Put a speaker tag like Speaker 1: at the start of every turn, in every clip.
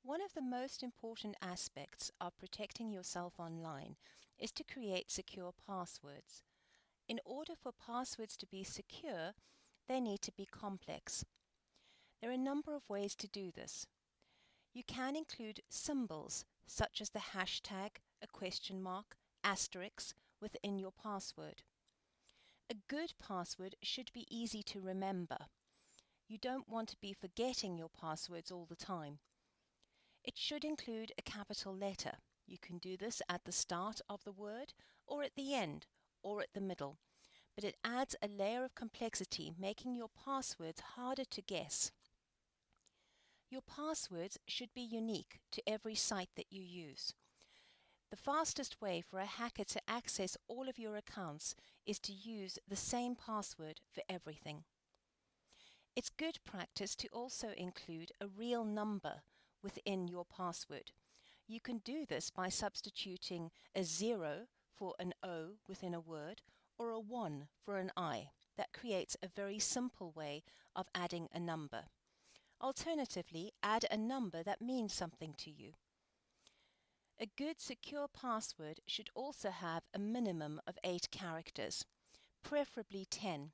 Speaker 1: One of the most important aspects of protecting yourself online is to create secure passwords. In order for passwords to be secure, they need to be complex. There are a number of ways to do this. You can include symbols such as the hashtag, a question mark, asterisk within your password. A good password should be easy to remember. You don't want to be forgetting your passwords all the time. It should include a capital letter. You can do this at the start of the word, or at the end, or at the middle, but it adds a layer of complexity, making your passwords harder to guess. Your passwords should be unique to every site that you use. The fastest way for a hacker to access all of your accounts is to use the same password for everything. It's good practice to also include a real number within your password. You can do this by substituting a 0 for an O within a word or a 1 for an I. That creates a very simple way of adding a number. Alternatively, add a number that means something to you. A good secure password should also have a minimum of 8 characters, preferably 10.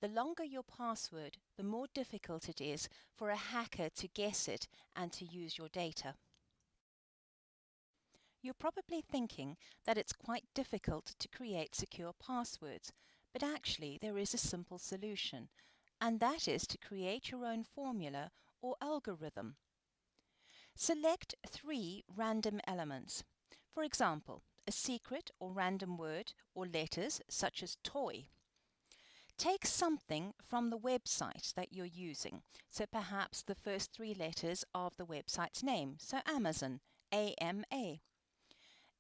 Speaker 1: The longer your password, the more difficult it is for a hacker to guess it and to use your data. You're probably thinking that it's quite difficult to create secure passwords, but actually there is a simple solution, and that is to create your own formula or algorithm. Select 3 random elements. For example, a secret or random word or letters such as toy. Take something from the website that you're using, so perhaps the first 3 letters of the website's name, so Amazon, AMA.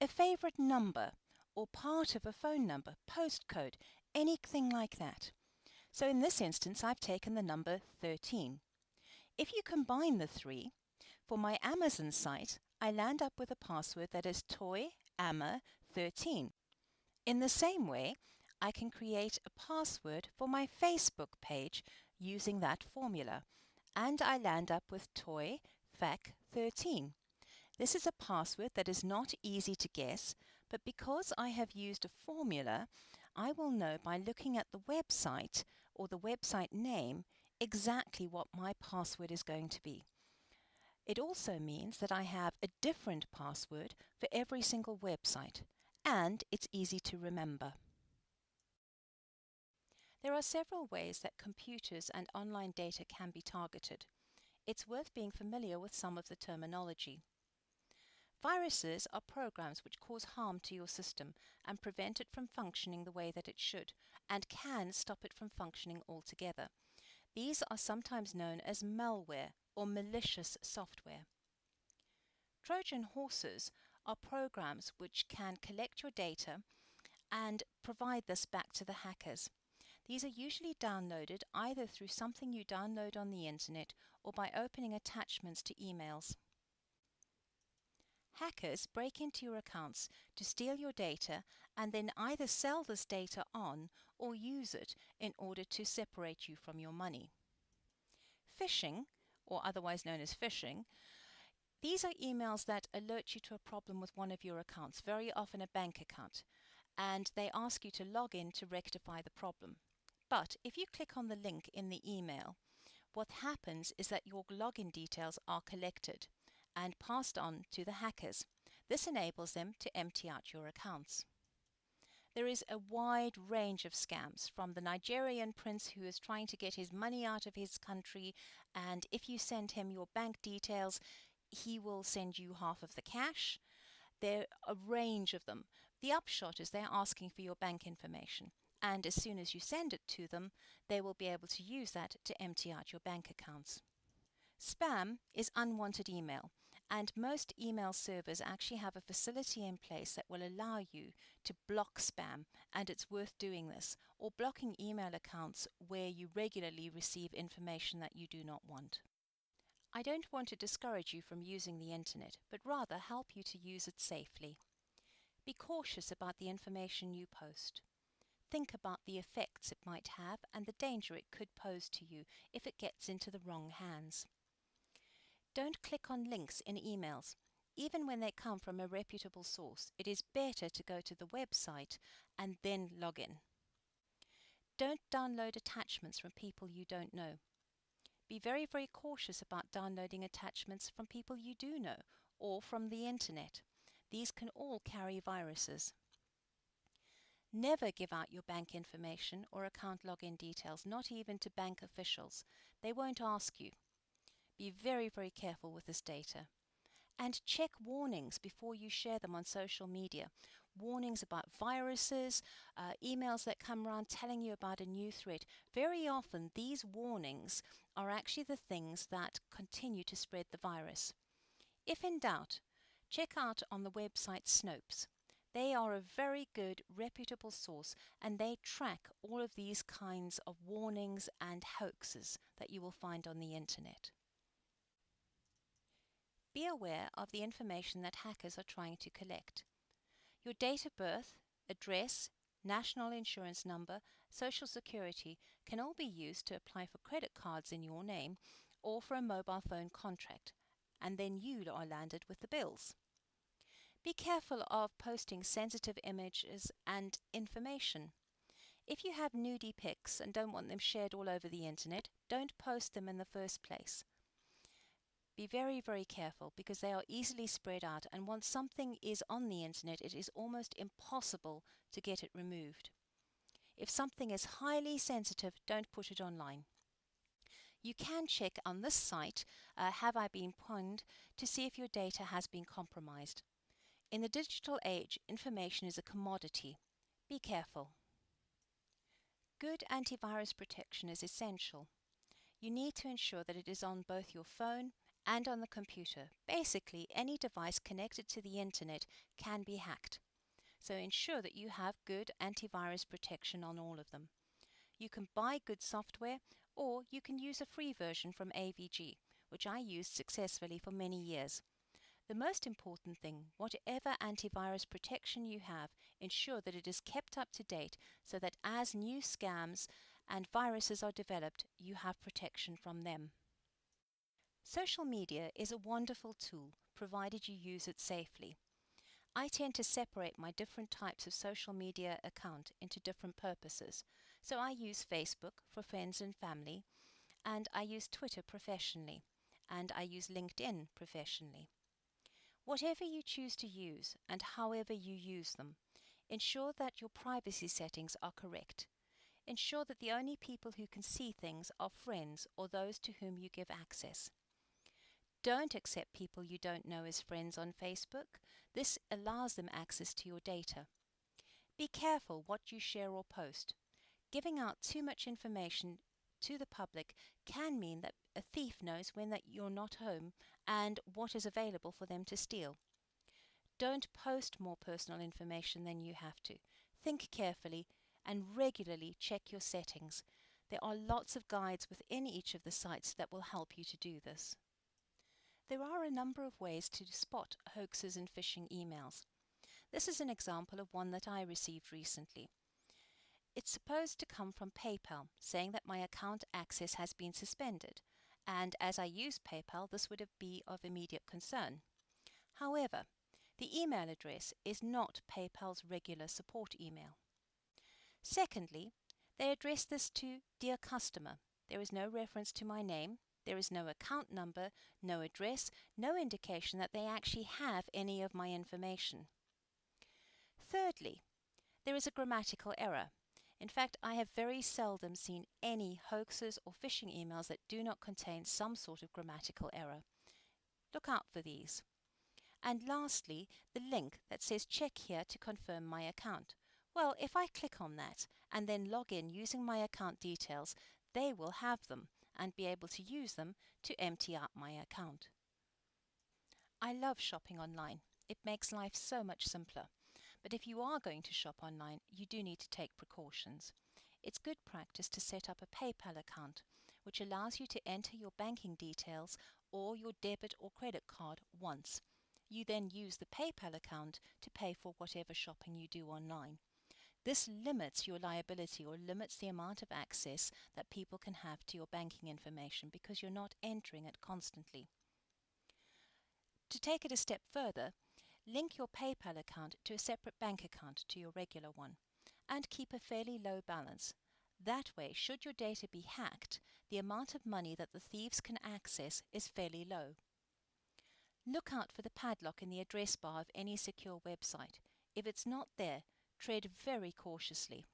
Speaker 1: A favorite number or part of a phone number, postcode, anything like that. So in this instance, I've taken the number 13. If you combine the 3, for my Amazon site, I land up with a password that is toyama13. In the same way, I can create a password for my Facebook page using that formula, and I land up with toyfac13. This is a password that is not easy to guess, but because I have used a formula, I will know by looking at the website or the website name exactly what my password is going to be. It also means that I have a different password for every single website, and it's easy to remember. There are several ways that computers and online data can be targeted. It's worth being familiar with some of the terminology. Viruses are programs which cause harm to your system and prevent it from functioning the way that it should, and can stop it from functioning altogether. These are sometimes known as malware or malicious software. Trojan horses are programs which can collect your data and provide this back to the hackers. These are usually downloaded either through something you download on the internet or by opening attachments to emails. Hackers break into your accounts to steal your data and then either sell this data on or use it in order to separate you from your money. Phishing, or otherwise known as phishing, these are emails that alert you to a problem with one of your accounts, very often a bank account, and they ask you to log in to rectify the problem. But if you click on the link in the email, what happens is that your login details are collected and passed on to the hackers. This enables them to empty out your accounts. There is a wide range of scams, from the Nigerian prince who is trying to get his money out of his country, and if you send him your bank details, he will send you half of the cash. There are a range of them. The upshot is they're asking for your bank information, and as soon as you send it to them, they will be able to use that to empty out your bank accounts. Spam is unwanted email, and most email servers actually have a facility in place that will allow you to block spam, and it's worth doing this, or blocking email accounts where you regularly receive information that you do not want. I don't want to discourage you from using the internet, but rather help you to use it safely. Be cautious about the information you post. Think about the effects it might have and the danger it could pose to you if it gets into the wrong hands. Don't click on links in emails. Even when they come from a reputable source, it is better to go to the website and then log in. Don't download attachments from people you don't know. Be very, very cautious about downloading attachments from people you do know or from the internet. These can all carry viruses. Never give out your bank information or account login details, not even to bank officials. They won't ask you. Be very, very careful with this data. And check warnings before you share them on social media. Warnings about viruses, emails that come around telling you about a new threat. Very often these warnings are actually the things that continue to spread the virus. If in doubt, check out on the website Snopes. They are a very good, reputable source, and they track all of these kinds of warnings and hoaxes that you will find on the internet. Be aware of the information that hackers are trying to collect. Your date of birth, address, national insurance number, social security can all be used to apply for credit cards in your name or for a mobile phone contract, and then you are landed with the bills. Be careful of posting sensitive images and information. If you have nudie pics and don't want them shared all over the internet, don't post them in the first place. Be very, very careful because they are easily spread out, and once something is on the internet, it is almost impossible to get it removed. If something is highly sensitive, don't put it online. You can check on this site, Have I Been Pwned, to see if your data has been compromised. In the digital age, information is a commodity. Be careful. Good antivirus protection is essential. You need to ensure that it is on both your phone and on the computer. Basically, any device connected to the internet can be hacked. So ensure that you have good antivirus protection on all of them. You can buy good software, or you can use a free version from AVG, which I used successfully for many years. The most important thing, whatever antivirus protection you have, ensure that it is kept up to date so that as new scams and viruses are developed, you have protection from them. Social media is a wonderful tool, provided you use it safely. I tend to separate my different types of social media account into different purposes. So I use Facebook for friends and family, and I use Twitter professionally, and I use LinkedIn professionally. Whatever you choose to use and however you use them, ensure that your privacy settings are correct. Ensure that the only people who can see things are friends or those to whom you give access. Don't accept people you don't know as friends on Facebook. This allows them access to your data. Be careful what you share or post. Giving out too much information to the public can mean that a thief knows when that you're not home and what is available for them to steal. Don't post more personal information than you have to. Think carefully and regularly check your settings. There are lots of guides within each of the sites that will help you to do this. There are a number of ways to spot hoaxes and phishing emails. This is an example of one that I received recently. It's supposed to come from PayPal, saying that my account access has been suspended, and as I use PayPal, this would be of immediate concern. However, the email address is not PayPal's regular support email. Secondly, they address this to Dear Customer. There is no reference to my name. There is no account number, no address, no indication that they actually have any of my information. Thirdly, there is a grammatical error. In fact, I have very seldom seen any hoaxes or phishing emails that do not contain some sort of grammatical error. Look out for these. And lastly, the link that says check here to confirm my account. Well, if I click on that and then log in using my account details, they will have them and be able to use them to empty out my account. I love shopping online. It makes life so much simpler. But if you are going to shop online, you do need to take precautions. It's good practice to set up a PayPal account, which allows you to enter your banking details or your debit or credit card once. You then use the PayPal account to pay for whatever shopping you do online. This limits your liability or limits the amount of access that people can have to your banking information because you're not entering it constantly. To take it a step further, link your PayPal account to a separate bank account to your regular one, and keep a fairly low balance. That way, should your data be hacked, the amount of money that the thieves can access is fairly low. Look out for the padlock in the address bar of any secure website. If it's not there, tread very cautiously.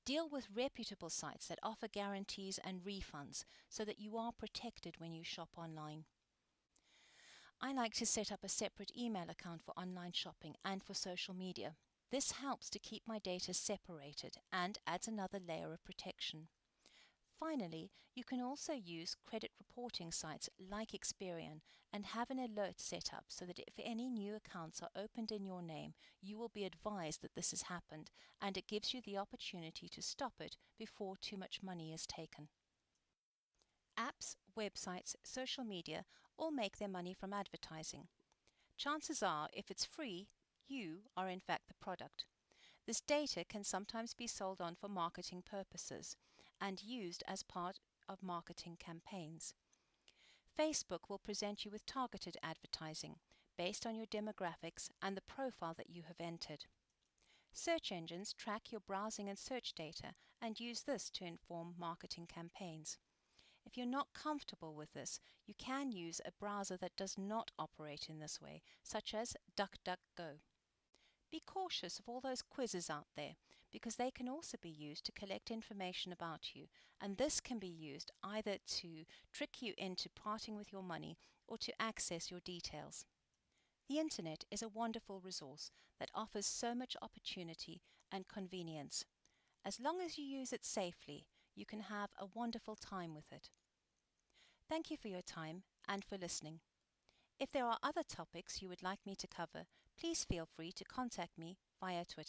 Speaker 1: Deal with reputable sites that offer guarantees and refunds so that you are protected when you shop online. I like to set up a separate email account for online shopping and for social media. This helps to keep my data separated and adds another layer of protection. Finally, you can also use credit reporting sites like Experian and have an alert set up so that if any new accounts are opened in your name, you will be advised that this has happened, and it gives you the opportunity to stop it before too much money is taken. Apps, websites, social media all make their money from advertising. Chances are, if it's free, you are in fact the product. This data can sometimes be sold on for marketing purposes and used as part of marketing campaigns. Facebook will present you with targeted advertising based on your demographics and the profile that you have entered. Search engines track your browsing and search data and use this to inform marketing campaigns. If you're not comfortable with this, you can use a browser that does not operate in this way, such as DuckDuckGo. Be cautious of all those quizzes out there, because they can also be used to collect information about you, and this can be used either to trick you into parting with your money or to access your details. The internet is a wonderful resource that offers so much opportunity and convenience. As long as you use it safely, you can have a wonderful time with it. Thank you for your time and for listening. If there are other topics you would like me to cover, please feel free to contact me via Twitter.